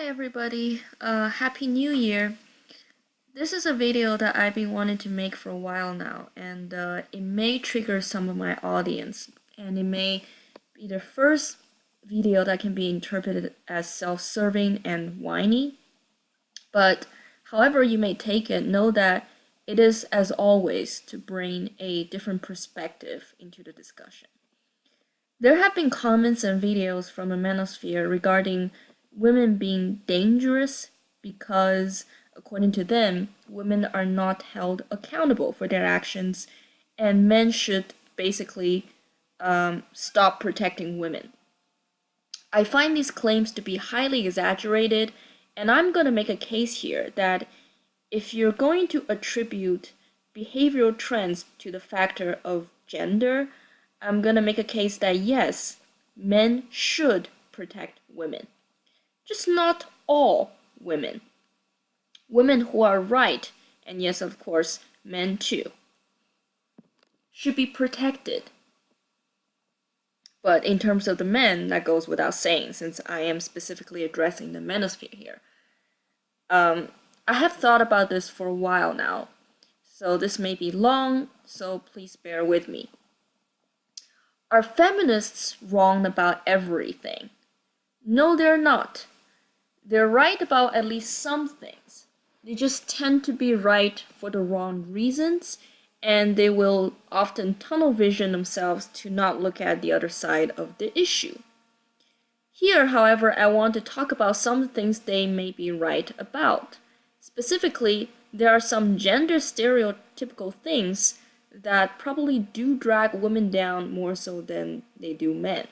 everybody, Happy New Year. This is a video that I've been wanting to make for a while now, and it may trigger some of my audience, and it may be the first video that can be interpreted as self-serving and whiny. But however you may take it, know that it is, as always, to bring a different perspective into the discussion. There have been comments and videos from the manosphere regarding women being dangerous because, according to them, women are not held accountable for their actions and men should basically stop protecting women. I find these claims to be highly exaggerated, and I'm going to make a case here that if you're going to attribute behavioral trends to the factor of gender, I'm going to make a case that yes, men should protect women. Just not all women. Women who are right, and yes, of course, men too, should be protected. But in terms of the men, that goes without saying, since I am specifically addressing the manosphere here. I have thought about this for a while now, so this may be long, so please bear with me. Are feminists wrong about everything? No, they're not. They're right about at least some things. They just tend to be right for the wrong reasons, and they will often tunnel vision themselves to not look at the other side of the issue. Here, however, I want to talk about some things they may be right about. Specifically, there are some gender stereotypical things that probably do drag women down more so than they do men.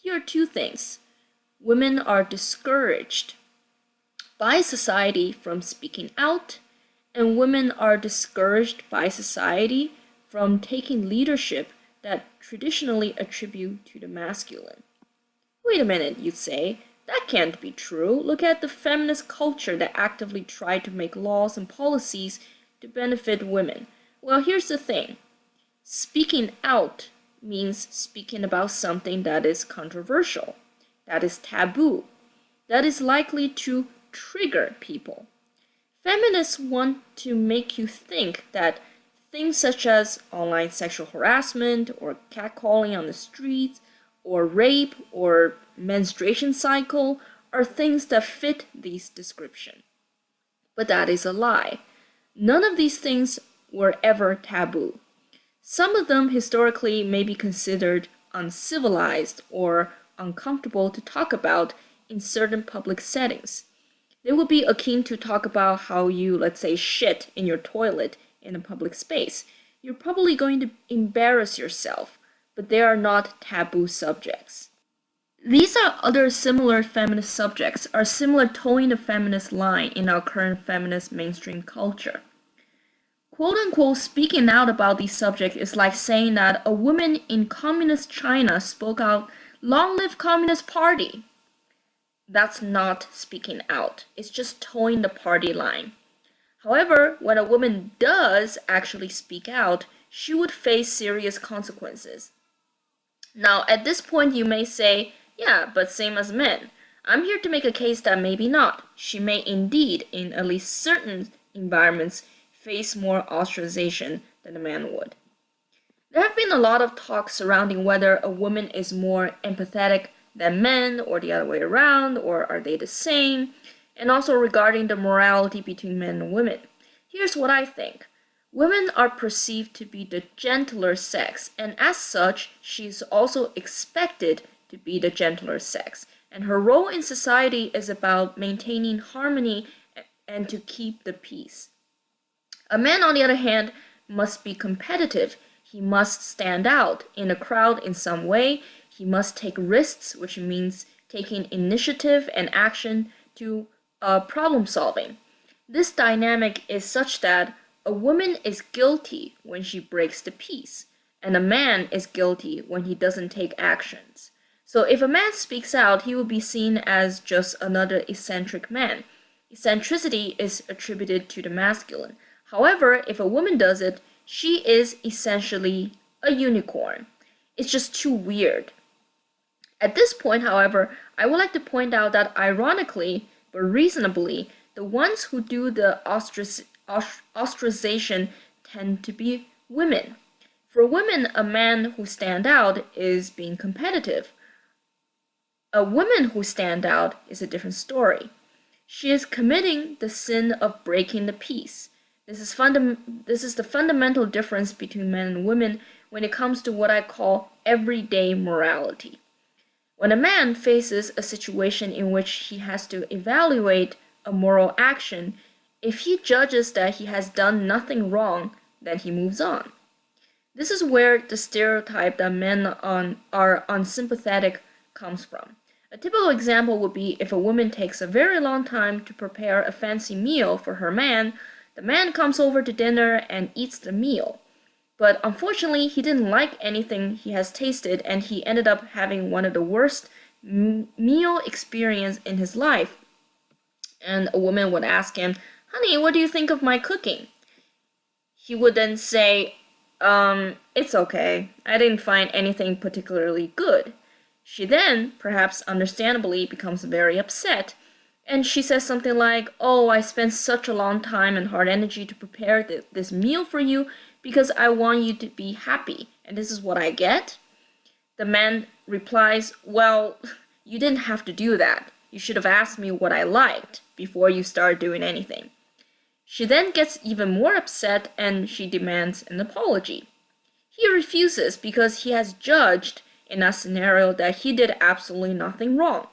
Here are two things. Women are discouraged by society from speaking out, and women are discouraged by society from taking leadership that traditionally attribute to the masculine. Wait a minute, you'd say. That can't be true. Look at the feminist culture that actively tried to make laws and policies to benefit women. Well, here's the thing. Speaking out means speaking about something that is controversial, that is taboo, that is likely to trigger people. Feminists want to make you think that things such as online sexual harassment or catcalling on the streets or rape or menstruation cycle are things that fit these descriptions. But that is a lie. None of these things were ever taboo. Some of them historically may be considered uncivilized or uncomfortable to talk about in certain public settings. They would be akin to talk about how you, let's say, shit in your toilet in a public space. You're probably going to embarrass yourself, but they are not taboo subjects. These are other similar feminist subjects, are similar towing the feminist line in our current feminist mainstream culture. Quote-unquote speaking out about these subjects is like saying that a woman in communist China spoke out, "Long live Communist Party." That's not speaking out. It's just towing the party line. However, when a woman does actually speak out, she would face serious consequences. Now, at this point, you may say, yeah, but same as men. I'm here to make a case that maybe not. She may indeed, in at least certain environments, face more ostracization than a man would. There have been a lot of talk surrounding whether a woman is more empathetic than men or the other way around, or are they the same, and also regarding the morality between men and women. Here's what I think. Women are perceived to be the gentler sex, and as such, she is also expected to be the gentler sex, and her role in society is about maintaining harmony and to keep the peace. A man, on the other hand, must be competitive. He must stand out in a crowd in some way. He must take risks, which means taking initiative and action to problem solving. This dynamic is such that a woman is guilty when she breaks the peace, and a man is guilty when he doesn't take actions. So if a man speaks out, he will be seen as just another eccentric man. Eccentricity is attributed to the masculine. However, if a woman does it, she is essentially a unicorn. It's just too weird. At this point, however, I would like to point out that ironically, but reasonably, the ones who do the ostracization tend to be women. For women, a man who stands out is being competitive. A woman who stands out is a different story. She is committing the sin of breaking the peace. This is the fundamental difference between men and women when it comes to what I call everyday morality. When a man faces a situation in which he has to evaluate a moral action, if he judges that he has done nothing wrong, then he moves on. This is where the stereotype that men are unsympathetic comes from. A typical example would be if a woman takes a very long time to prepare a fancy meal for her man, the man comes over to dinner and eats the meal. But unfortunately, he didn't like anything he has tasted and he ended up having one of the worst meal experience in his life. And a woman would ask him, "Honey, what do you think of my cooking?" He would then say, it's okay. I didn't find anything particularly good." She then, perhaps understandably, becomes very upset, and she says something like, "Oh, I spent such a long time and hard energy to prepare this meal for you because I want you to be happy, and this is what I get?" The man replies, "Well, you didn't have to do that. You should have asked me what I liked before you start doing anything." She then gets even more upset and she demands an apology. He refuses because he has judged in that scenario that he did absolutely nothing wrong.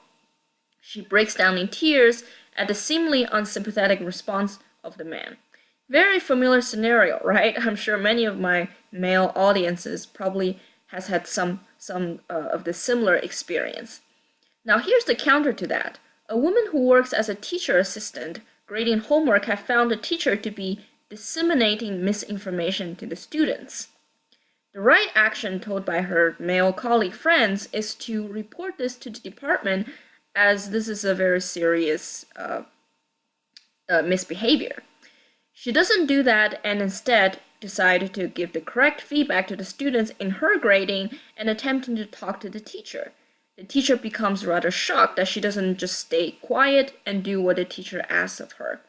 She breaks down in tears at the seemingly unsympathetic response of the man. Very familiar scenario, right? I'm sure many of my male audiences probably has had some of the similar experience. Now here's the counter to that. A woman who works as a teacher assistant grading homework have found the teacher to be disseminating misinformation to the students. The right action told by her male colleague friends is to report this to the department, as this is a very serious misbehavior. She doesn't do that and instead decided to give the correct feedback to the students in her grading and attempting to talk to the teacher. The teacher becomes rather shocked that she doesn't just stay quiet and do what the teacher asks of her.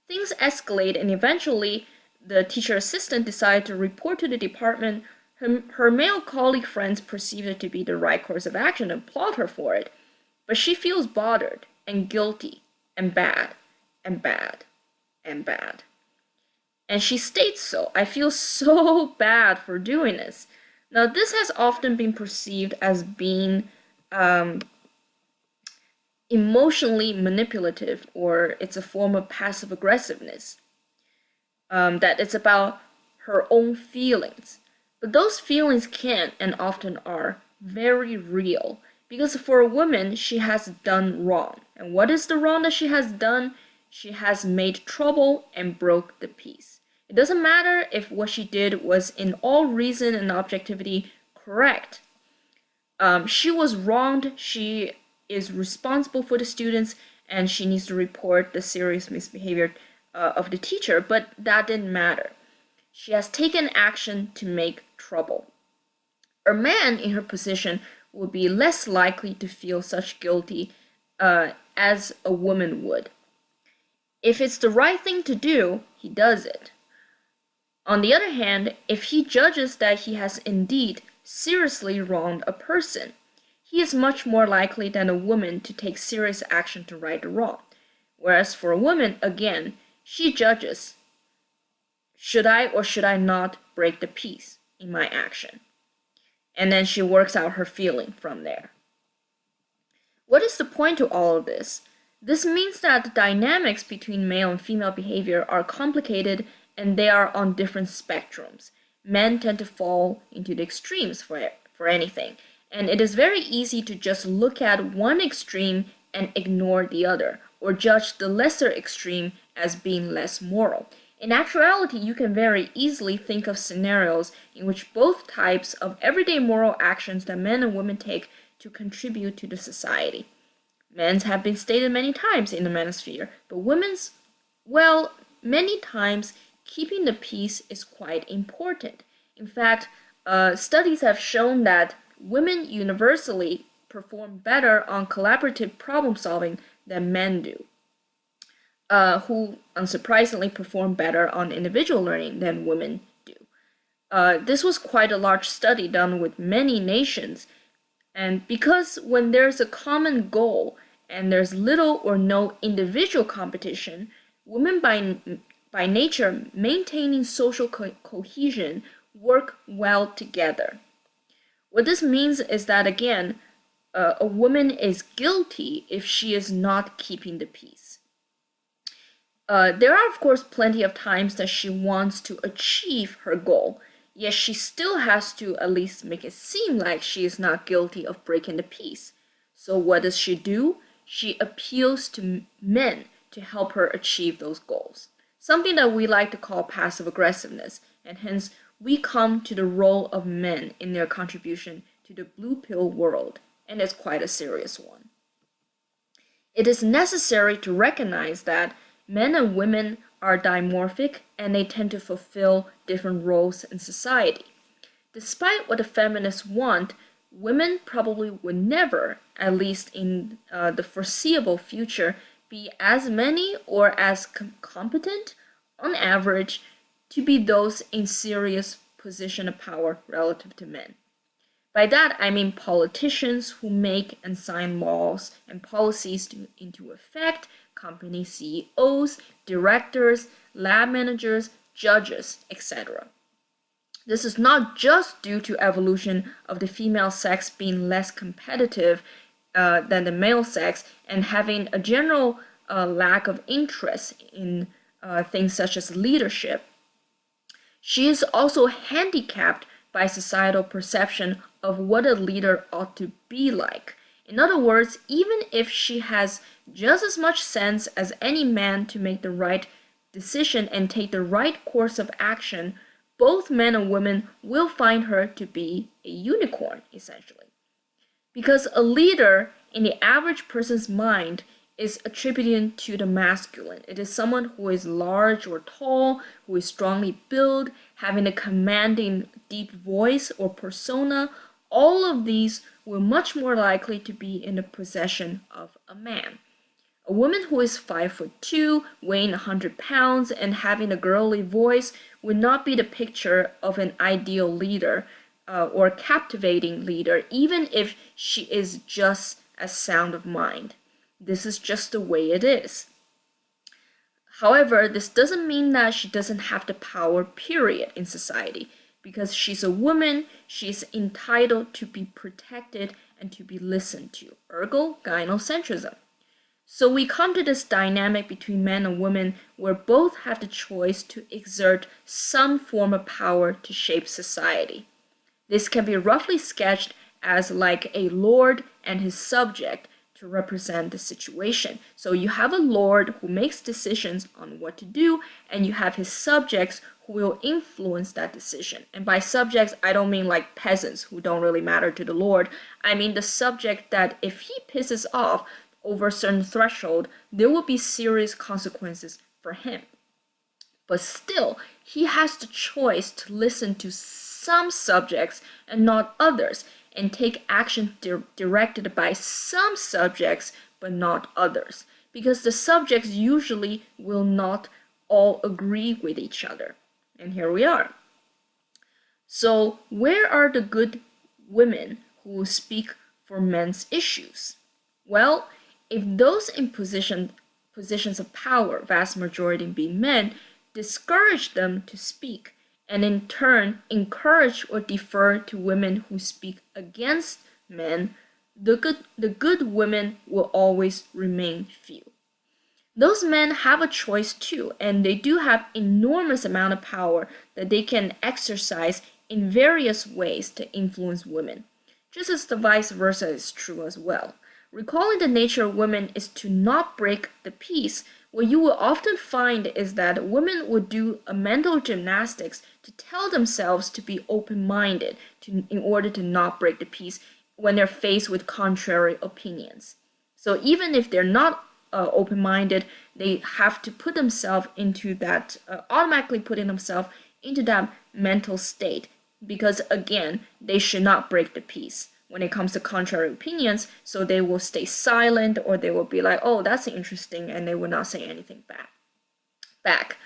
Things escalate and eventually the teacher assistant decided to report to the department. Her male colleague friends perceive it to be the right course of action and applaud her for it, but she feels bothered and guilty and bad and bad and bad. And she states so. "I feel so bad for doing this." Now, this has often been perceived as being emotionally manipulative, or it's a form of passive aggressiveness. That it's about her own feelings. But those feelings can and often are very real, because for a woman, she has done wrong. And what is the wrong that she has done? She has made trouble and broke the peace. It doesn't matter if what she did was in all reason and objectivity correct. She was wronged, she is responsible for the students, and she needs to report the serious misbehavior of the teacher, but that didn't matter. She has taken action to make trouble. A man in her position would be less likely to feel such guilty as a woman would. If it's the right thing to do, he does it. On the other hand, if he judges that he has indeed seriously wronged a person, he is much more likely than a woman to take serious action to right the wrong. Whereas for a woman, again, she judges, should I or should I not break the peace in my action? And then she works out her feeling from there. What is the point to all of this? This means that the dynamics between male and female behavior are complicated and they are on different spectrums. Men tend to fall into the extremes for anything, and it is very easy to just look at one extreme and ignore the other, or judge the lesser extreme as being less moral. In actuality, you can very easily think of scenarios in which both types of everyday moral actions that men and women take to contribute to the society. Men's have been stated many times in the manosphere, but women's, well, many times keeping the peace is quite important. In fact, studies have shown that women universally perform better on collaborative problem solving than men do. who unsurprisingly perform better on individual learning than women do. This was quite a large study done with many nations, and because when there's a common goal and there's little or no individual competition, women by nature maintaining social cohesion work well together. What this means is that again, a woman is guilty if she is not keeping the peace. There are, of course, plenty of times that she wants to achieve her goal, yet she still has to at least make it seem like she is not guilty of breaking the peace. So, what does she do? She appeals to men to help her achieve those goals. Something that we like to call passive aggressiveness, and hence we come to the role of men in their contribution to the blue pill world, and it's quite a serious one. It is necessary to recognize that men and women are dimorphic and they tend to fulfill different roles in society. Despite what the feminists want, women probably would never, at least in the foreseeable future, be as many or as competent, on average, to be those in serious position of power relative to men. By that, I mean politicians who make and sign laws and policies into effect, company CEOs, directors, lab managers, judges, etc. This is not just due to evolution of the female sex being less competitive than the male sex and having a general lack of interest in things such as leadership. She is also handicapped by societal perception of what a leader ought to be like. In other words, even if she has just as much sense as any man to make the right decision and take the right course of action, both men and women will find her to be a unicorn, essentially. Because a leader, in the average person's mind, is attributed to the masculine. It is someone who is large or tall, who is strongly built, having a commanding deep voice or persona. All of these were much more likely to be in the possession of a man. A woman who is 5'2", weighing 100 pounds, and having a girly voice would not be the picture of an ideal leader or captivating leader, even if she is just as sound of mind. This is just the way it is. However, this doesn't mean that she doesn't have the power, period, in society. Because she's a woman, she's entitled to be protected and to be listened to. Ergo, gynocentrism. So we come to this dynamic between men and women where both have the choice to exert some form of power to shape society. This can be roughly sketched as like a lord and his subject to represent the situation. So you have a lord who makes decisions on what to do, and you have his subjects who will influence that decision. And by subjects, I don't mean like peasants who don't really matter to the lord. I mean the subject that if he pisses off over a certain threshold, there will be serious consequences for him. But still, he has the choice to listen to some subjects and not others, and take action directed by some subjects but not others, because the subjects usually will not all agree with each other. And here we are. So, where are the good women who speak for men's issues? Well, if those in positions of power, vast majority being men, discourage them to speak, and in turn encourage or defer to women who speak against men, the good women will always remain few. Those men have a choice too, and they do have enormous amount of power that they can exercise in various ways to influence women, just as the vice versa is true as well. Recalling the nature of women is to not break the peace. What you will often find is that women would do a mental gymnastics to tell themselves to be open-minded in order to not break the peace when they're faced with contrary opinions. So even if they're not open-minded, they have to put themselves into that, automatically putting themselves into that mental state, because again, they should not break the peace when it comes to contrary opinions, so they will stay silent or they will be like, oh, that's interesting, and they will not say anything back.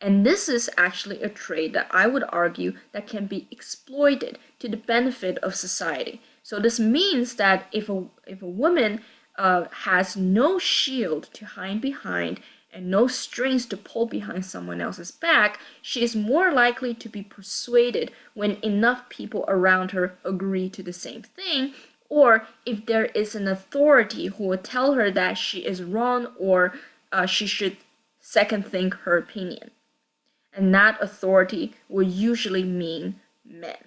And this is actually a trait that I would argue that can be exploited to the benefit of society. So this means that if a woman has no shield to hide behind and no strings to pull behind someone else's back, she is more likely to be persuaded when enough people around her agree to the same thing, or if there is an authority who will tell her that she is wrong or she should second think her opinion. And that authority will usually mean men.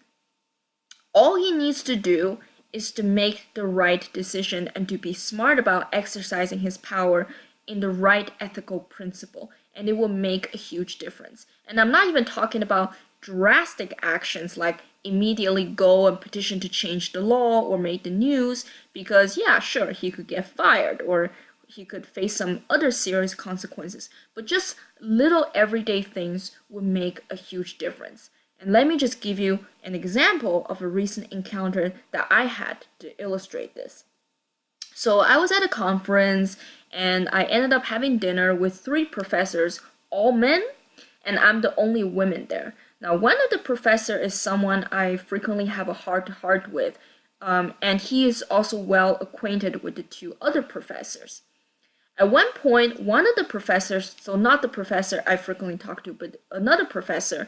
All he needs to do is to make the right decision and to be smart about exercising his power in the right ethical principle, and it will make a huge difference. And I'm not even talking about drastic actions like immediately go and petition to change the law or make the news, because yeah, sure, he could get fired or he could face some other serious consequences, but just little everyday things would make a huge difference. And let me just give you an example of a recent encounter that I had to illustrate this. So I was at a conference and I ended up having dinner with 3 professors, all men, and I'm the only woman there. Now, one of the professors is someone I frequently have a heart-to-heart with, and he is also well acquainted with the 2 other professors. At one point, one of the professors, so not the professor I frequently talk to, but another professor,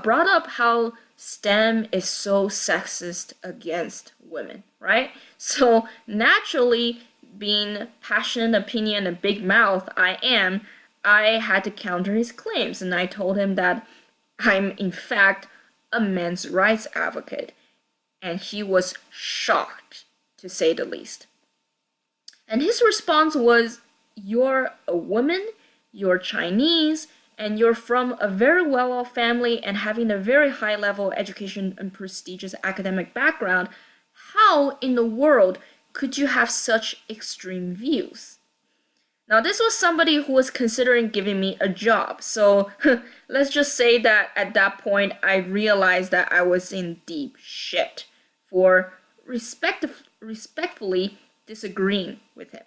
brought up how STEM is so sexist against women, right? So naturally, being passionate opinion and big mouth I had to counter his claims, and I told him that I'm in fact a men's rights advocate, and he was shocked, to say the least. And his response was, you're a woman, you're Chinese, and you're from a very well-off family and having a very high-level education and prestigious academic background. How in the world could you have such extreme views? Now, this was somebody who was considering giving me a job, so let's just say that at that point I realized that I was in deep shit for respectfully disagreeing with him.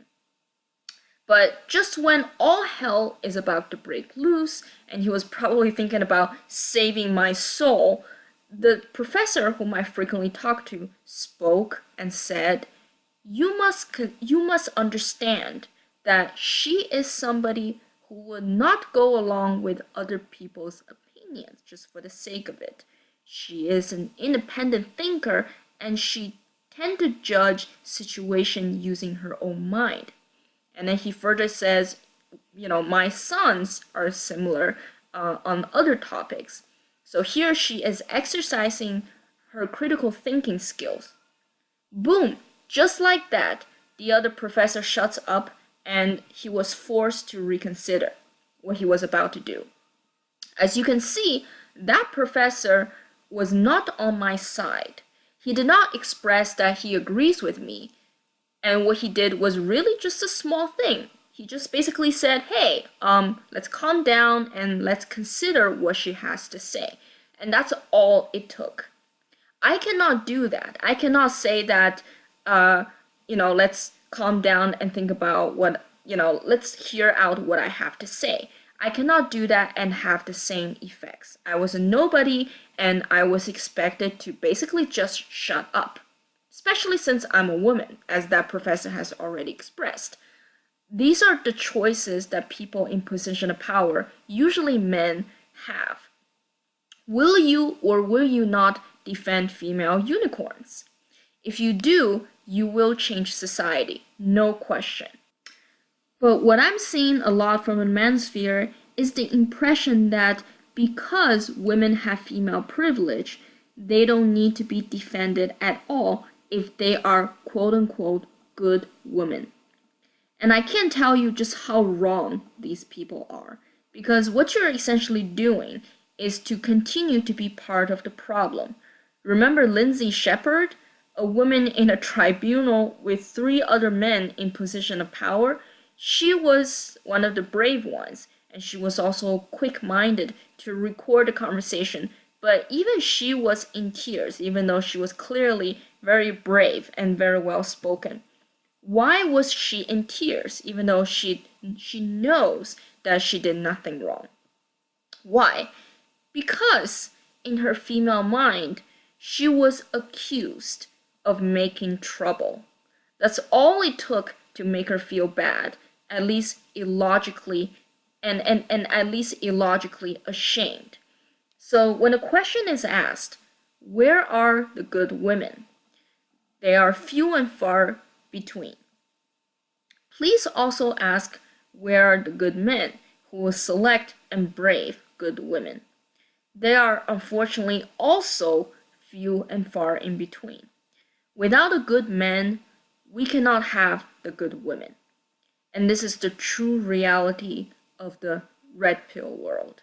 But just when all hell is about to break loose, and he was probably thinking about saving my soul, the professor whom I frequently talk to spoke and said, you must understand that she is somebody who would not go along with other people's opinions just for the sake of it. She is an independent thinker, and she tend to judge situation using her own mind. And then he further says, my sons are similar on other topics. So here she is exercising her critical thinking skills. Boom! Just like that, the other professor shuts up and he was forced to reconsider what he was about to do. As you can see, that professor was not on my side. He did not express that he agrees with me. And what he did was really just a small thing. He just basically said, hey, let's calm down and let's consider what she has to say. And that's all it took. I cannot do that. I cannot say that, let's calm down and think about let's hear out what I have to say. I cannot do that and have the same effects. I was a nobody and I was expected to basically just shut up. Especially since I'm a woman, as that professor has already expressed. These are the choices that people in position of power, usually men, have. Will you or will you not defend female unicorns? If you do, you will change society, no question. But what I'm seeing a lot from the manosphere is the impression that because women have female privilege, they don't need to be defended at all if they are quote-unquote good women. And I can't tell you just how wrong these people are, because what you're essentially doing is to continue to be part of the problem. Remember Lindsay Shepherd, a woman in a tribunal with 3 other men in position of power? She was one of the brave ones, and she was also quick-minded to record the conversation, but even she was in tears, even though she was clearly very brave, and very well spoken. Why was she in tears even though she knows that she did nothing wrong? Why? Because in her female mind, she was accused of making trouble. That's all it took to make her feel bad, at least illogically, and at least illogically ashamed. So when a question is asked, where are the good women? They are few and far between. Please also ask, where are the good men who will select and brave good women? They are unfortunately also few and far in between. Without a good man, we cannot have the good women. And this is the true reality of the red pill world.